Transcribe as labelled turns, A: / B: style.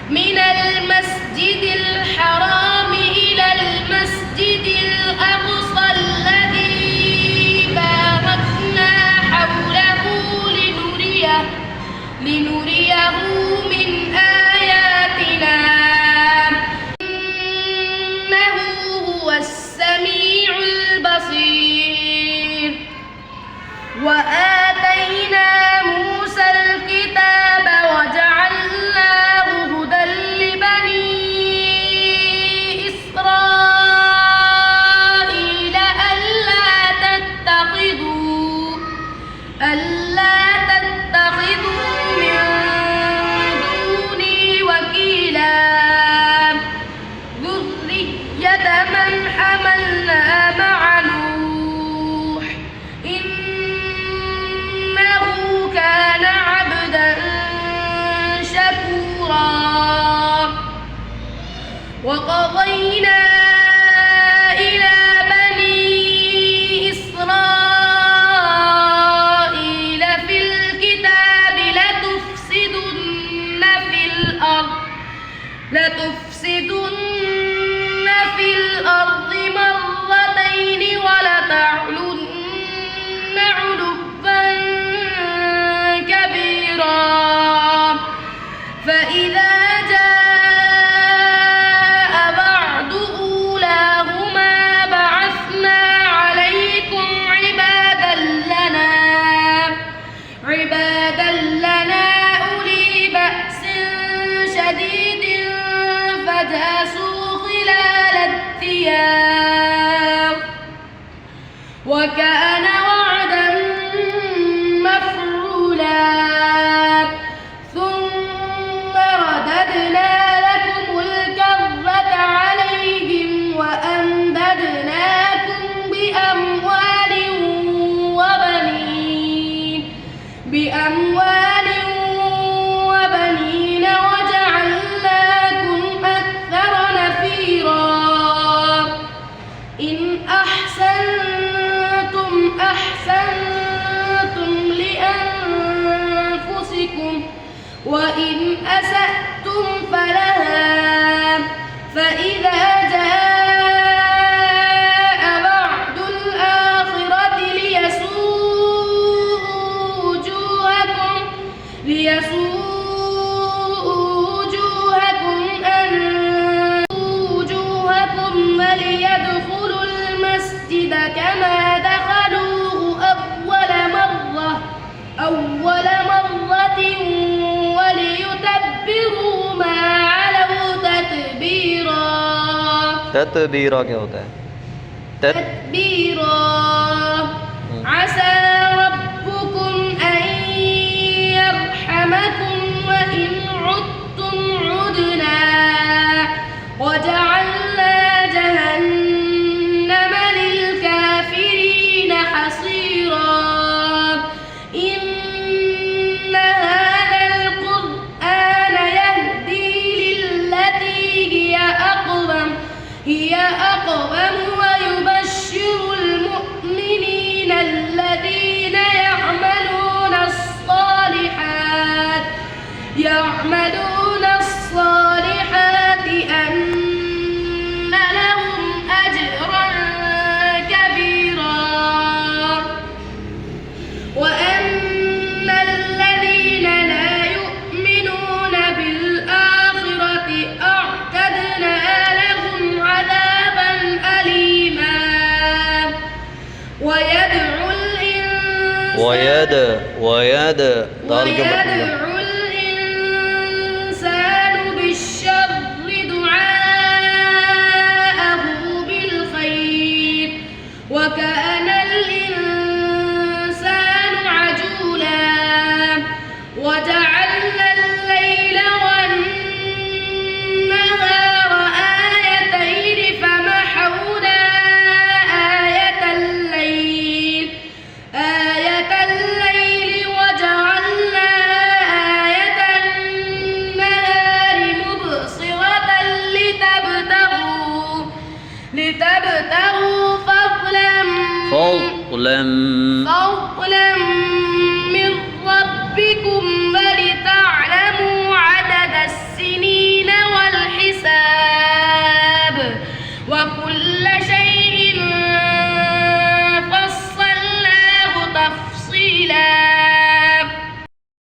A: من المسجد الحرام إلى المسجد الأقصى الذي باركنا حوله لنريه من آياتنا إنه هو السميع البصير. وآتينا موسى الكتاب وجعلناه هدى لبني إسرائيل ألا تتخذوا من دوني وكيلا ذرية من حملنا مع نوح إنه كان عبدا شكورا. وقضينا إلى بني إسرائيل في الكتاب لتفسدن في الأرض مرتين ولتعلن علوا كبيرا. فإذا جاء بعد أولاهما بعثنا عليكم عبادا لنا أولي بأس شديد فجاسوا خلال الديار وكان وعدا مفعولا. ثم رددنا لكم الكرة عليهم وأمددناكم بأموال وبنين وجعلناكم أكثر نفيرا. إن أحسنتم لأنفسكم وإن أسأتم فلها. فإذا جاء بعد الآخرة ليسوءوا وجوهكم وليدخلوا المسجد كما دخلوه أول مرة وليتبروا ما علوا تتبيرا.
B: تتبيرا क्या होता है?
A: تتبيرا. عسى ربكم أن يرحمكم وإن عدتم عدنا وجعلنا جهنم للكافرين حصيرا. إن هذا القرآن يهدي للتي هي أقوم ويبشر المؤمنين الذين يعملون الصالحات أن لهم أجرا كبيرا. وأن الذين لا يؤمنون بالآخرة أعتدنا لهم عذابا أليما. ويدعو الإنسان بالشر دعاءه بالخير وكان الإنسان عجولا. وجعلنا الليل والنهار آيتين فمحونا آية الليل وجعلنا آية النهار مبصرة لتبتغوا فضلا